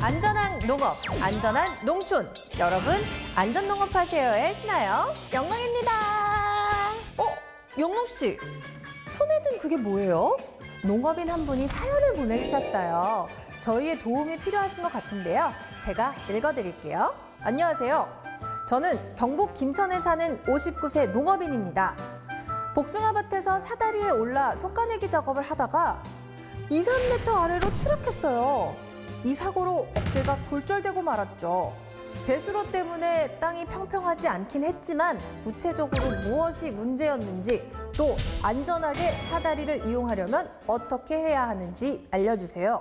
안전한 농업, 안전한 농촌. 여러분, 안전농업 하세요의 신하영, 영롱입니다. 영롱 씨, 손에 든 그게 뭐예요? 농업인 한 분이 사연을 보내주셨어요. 저희의 도움이 필요하신 것 같은데요. 제가 읽어드릴게요. 안녕하세요. 저는 경북 김천에 사는 59세 농업인입니다. 복숭아밭에서 사다리에 올라 솎아내기 작업을 하다가 2, 3m 아래로 추락했어요. 이 사고로 어깨가 골절되고 말았죠. 배수로 때문에 땅이 평평하지 않긴 했지만 구체적으로 무엇이 문제였는지 또 안전하게 사다리를 이용하려면 어떻게 해야 하는지 알려주세요.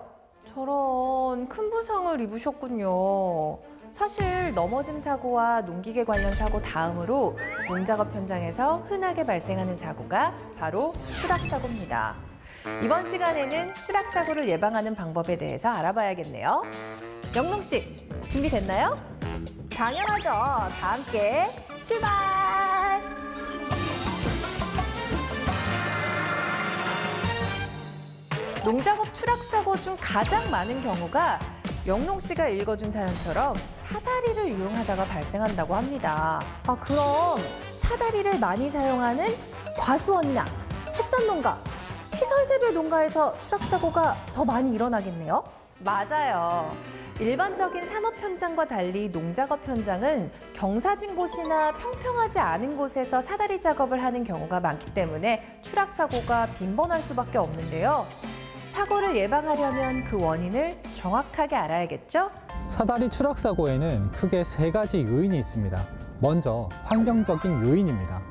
저런 큰 부상을 입으셨군요. 사실 넘어짐 사고와 농기계 관련 사고 다음으로 농작업 현장에서 흔하게 발생하는 사고가 바로 추락사고입니다. 이번 시간에는 추락사고를 예방하는 방법에 대해서 알아봐야겠네요. 영롱 씨, 준비됐나요? 당연하죠. 다 함께 출발! 농작업 추락사고 중 가장 많은 경우가 영롱 씨가 읽어준 사연처럼 사다리를 이용하다가 발생한다고 합니다. 그럼 사다리를 많이 사용하는 과수원이나 축산농가, 시설재배 농가에서 추락사고가 더 많이 일어나겠네요? 맞아요. 일반적인 산업 현장과 달리 농작업 현장은 경사진 곳이나 평평하지 않은 곳에서 사다리 작업을 하는 경우가 많기 때문에 추락사고가 빈번할 수밖에 없는데요. 사고를 예방하려면 그 원인을 정확하게 알아야겠죠? 사다리 추락사고에는 크게 세 가지 요인이 있습니다. 먼저 환경적인 요인입니다.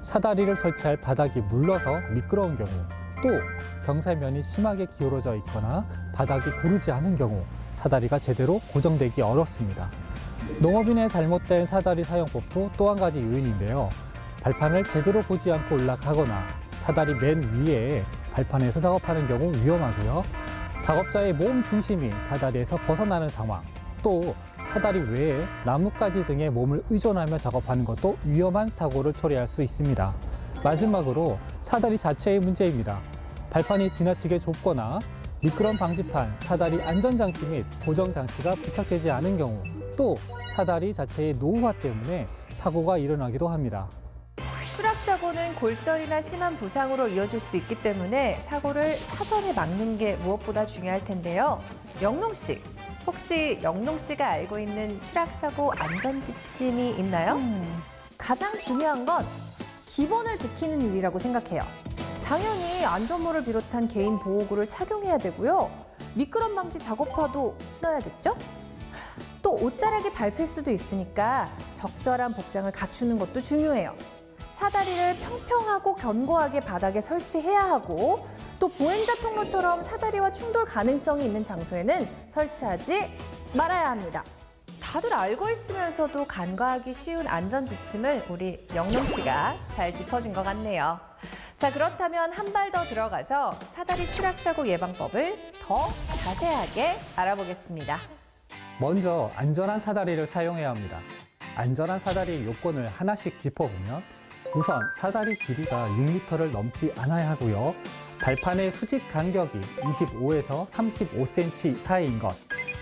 사다리를 설치할 바닥이 물러서 미끄러운 경우, 또 경사면이 심하게 기울어져 있거나 바닥이 고르지 않은 경우 사다리가 제대로 고정되기 어렵습니다. 농업인의 잘못된 사다리 사용법도 또 한 가지 요인인데요. 발판을 제대로 보지 않고 올라가거나 사다리 맨 위에 발판에서 작업하는 경우 위험하고요. 작업자의 몸 중심이 사다리에서 벗어나는 상황, 또 사다리 외에 나뭇가지 등에 몸을 의존하며 작업하는 것도 위험한 사고를 초래할 수 있습니다. 마지막으로 사다리 자체의 문제입니다. 발판이 지나치게 좁거나 미끄럼 방지판, 사다리 안전장치 및 고정장치가 부착되지 않은 경우, 또 사다리 자체의 노후화 때문에 사고가 일어나기도 합니다. 추락사고는 골절이나 심한 부상으로 이어질 수 있기 때문에 사고를 사전에 막는 게 무엇보다 중요할 텐데요. 영롱 씨, 혹시 영롱 씨가 알고 있는 추락사고 안전지침이 있나요? 가장 중요한 건 기본을 지키는 일이라고 생각해요. 당연히 안전모를 비롯한 개인 보호구를 착용해야 되고요. 미끄럼 방지 작업화도 신어야겠죠? 또 옷자락이 밟힐 수도 있으니까 적절한 복장을 갖추는 것도 중요해요. 사다리를 평평하고 견고하게 바닥에 설치해야 하고 또 보행자 통로처럼 사다리와 충돌 가능성이 있는 장소에는 설치하지 말아야 합니다. 다들 알고 있으면서도 간과하기 쉬운 안전 지침을 우리 영롱 씨가 잘 짚어준 것 같네요. 자, 그렇다면 한 발 더 들어가서 사다리 추락사고 예방법을 더 자세하게 알아보겠습니다. 먼저 안전한 사다리를 사용해야 합니다. 안전한 사다리의 요건을 하나씩 짚어보면 우선 사다리 길이가 6m를 넘지 않아야 하고요. 발판의 수직 간격이 25에서 35cm 사이인 것,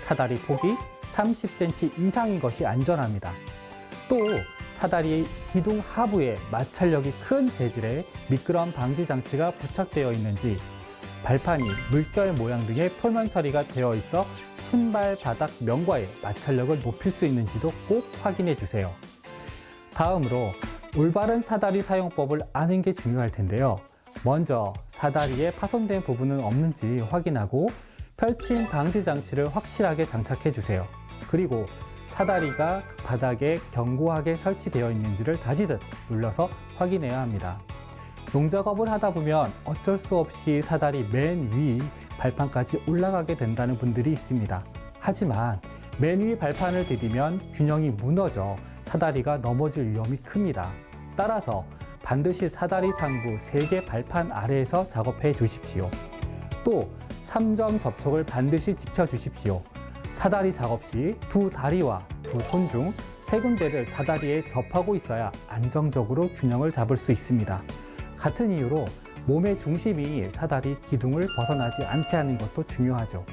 사다리 폭이 30cm 이상인 것이 안전합니다. 또 사다리의 기둥 하부에 마찰력이 큰 재질의 미끄럼 방지 장치가 부착되어 있는지, 발판이 물결 모양 등의 표면 처리가 되어 있어 신발 바닥 면과의 마찰력을 높일 수 있는지도 꼭 확인해 주세요. 다음으로 올바른 사다리 사용법을 아는 게 중요할 텐데요. 먼저 사다리에 파손된 부분은 없는지 확인하고 펼침 방지 장치를 확실하게 장착해 주세요. 그리고 사다리가 바닥에 견고하게 설치되어 있는지를 다지듯 눌러서 확인해야 합니다. 농작업을 하다 보면 어쩔 수 없이 사다리 맨 위 발판까지 올라가게 된다는 분들이 있습니다. 하지만 맨 위 발판을 디디면 균형이 무너져 사다리가 넘어질 위험이 큽니다. 따라서 반드시 사다리 상부 3개 발판 아래에서 작업해 주십시오. 또 3점 접촉을 반드시 지켜주십시오. 사다리 작업 시 두 다리와 두 손 중 3군데를 사다리에 접하고 있어야 안정적으로 균형을 잡을 수 있습니다. 같은 이유로 몸의 중심이 사다리 기둥을 벗어나지 않게 하는 것도 중요하죠.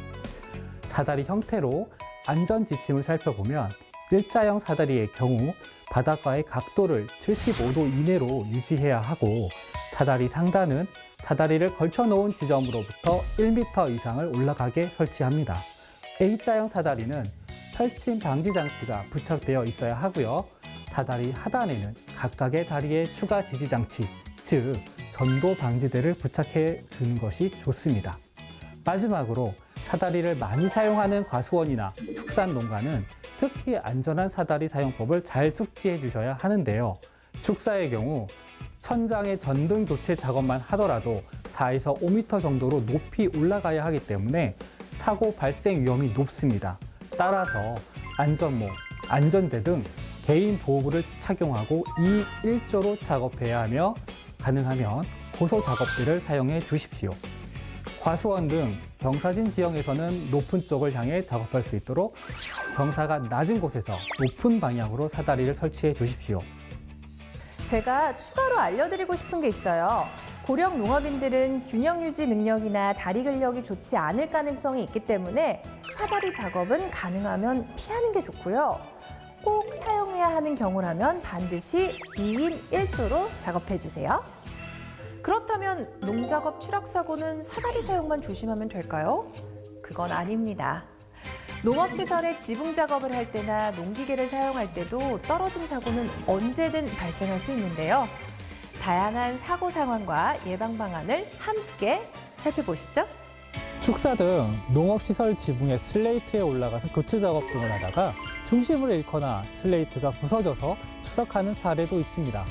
사다리 형태로 안전 지침을 살펴보면 일자형 사다리의 경우 바닥과의 각도를 75도 이내로 유지해야 하고 사다리 상단은 사다리를 걸쳐놓은 지점으로부터 1m 이상을 올라가게 설치합니다. A자형 사다리는 펼침 방지 장치가 부착되어 있어야 하고요. 사다리 하단에는 각각의 다리에 추가 지지 장치, 즉 전도 방지대를 부착해 주는 것이 좋습니다. 마지막으로 사다리를 많이 사용하는 과수원이나 축산 농가는 특히 안전한 사다리 사용법을 잘 숙지해 주셔야 하는데요. 축사의 경우 천장의 전등 교체 작업만 하더라도 4에서 5m 정도로 높이 올라가야 하기 때문에 사고 발생 위험이 높습니다. 따라서 안전모, 안전대 등 개인 보호구를 착용하고 2-1조로 작업해야 하며 가능하면 고소 작업대를 사용해 주십시오. 과수원 등 경사진 지형에서는 높은 쪽을 향해 작업할 수 있도록 경사가 낮은 곳에서 높은 방향으로 사다리를 설치해 주십시오. 제가 추가로 알려드리고 싶은 게 있어요. 고령 농업인들은 균형 유지 능력이나 다리 근력이 좋지 않을 가능성이 있기 때문에 사다리 작업은 가능하면 피하는 게 좋고요. 꼭 사용해야 하는 경우라면 반드시 2인 1조로 작업해 주세요. 그렇다면 농작업 추락 사고는 사다리 사용만 조심하면 될까요? 그건 아닙니다. 농업시설의 지붕 작업을 할 때나 농기계를 사용할 때도 떨어짐 사고는 언제든 발생할 수 있는데요. 다양한 사고 상황과 예방 방안을 함께 살펴보시죠. 축사 등 농업시설 지붕의 슬레이트에 올라가서 교체 작업 등을 하다가 중심을 잃거나 슬레이트가 부서져서 추락하는 사례도 있습니다.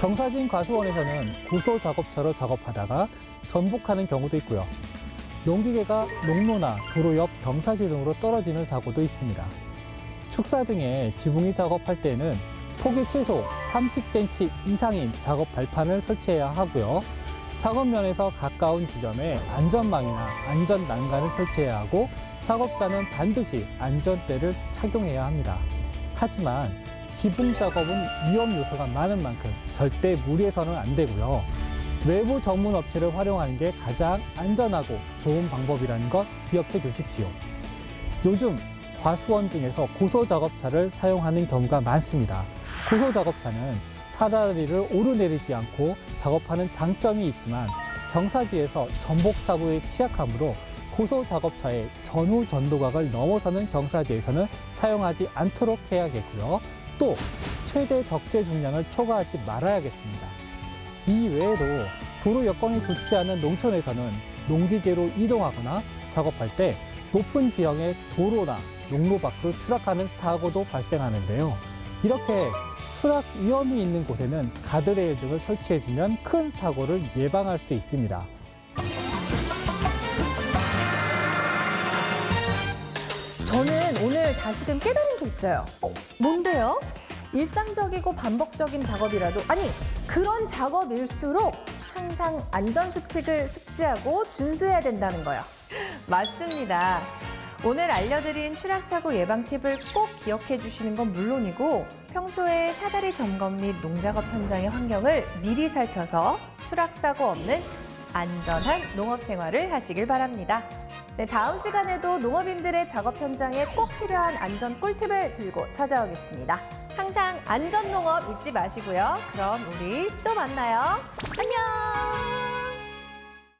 경사진 과수원에서는 고소 작업차로 작업하다가 전복하는 경우도 있고요. 농기계가 농로나 도로 옆 경사지 등으로 떨어지는 사고도 있습니다. 축사 등의 지붕이 작업할 때는 폭이 최소 30cm 이상인 작업 발판을 설치해야 하고요. 작업면에서 가까운 지점에 안전망이나 안전 난간을 설치해야 하고 작업자는 반드시 안전대를 착용해야 합니다. 하지만 지붕 작업은 위험 요소가 많은 만큼 절대 무리해서는 안 되고요. 외부 전문 업체를 활용하는 게 가장 안전하고 좋은 방법이라는 것 기억해 주십시오. 요즘 과수원 등에서 고소 작업차를 사용하는 경우가 많습니다. 고소 작업차는 사다리를 오르내리지 않고 작업하는 장점이 있지만 경사지에서 전복 사고에 취약하므로 고소 작업차의 전후 전도각을 넘어서는 경사지에서는 사용하지 않도록 해야겠고요. 또 최대 적재 중량을 초과하지 말아야겠습니다. 이 외에도 도로 여건이 좋지 않은 농촌에서는 농기계로 이동하거나 작업할 때 높은 지형의 도로나 용로 밖으로 추락하는 사고도 발생하는데요. 이렇게 추락 위험이 있는 곳에는 가드레일 등을 설치해주면 큰 사고를 예방할 수 있습니다. 저는 오늘 다시금 깨달은 게 있어요. 뭔데요? 일상적이고 반복적인 작업이라도, 아니, 그런 작업일수록 항상 안전수칙을 숙지하고 준수해야 된다는 거요. 맞습니다. 오늘 알려드린 추락사고 예방 팁을 꼭 기억해 주시는 건 물론이고 평소에 사다리 점검 및 농작업 현장의 환경을 미리 살펴서 추락사고 없는 안전한 농업 생활을 하시길 바랍니다. 네, 다음 시간에도 농업인들의 작업 현장에 꼭 필요한 안전 꿀팁을 들고 찾아오겠습니다. 항상 안전 농업 잊지 마시고요. 그럼 우리 또 만나요. 안녕!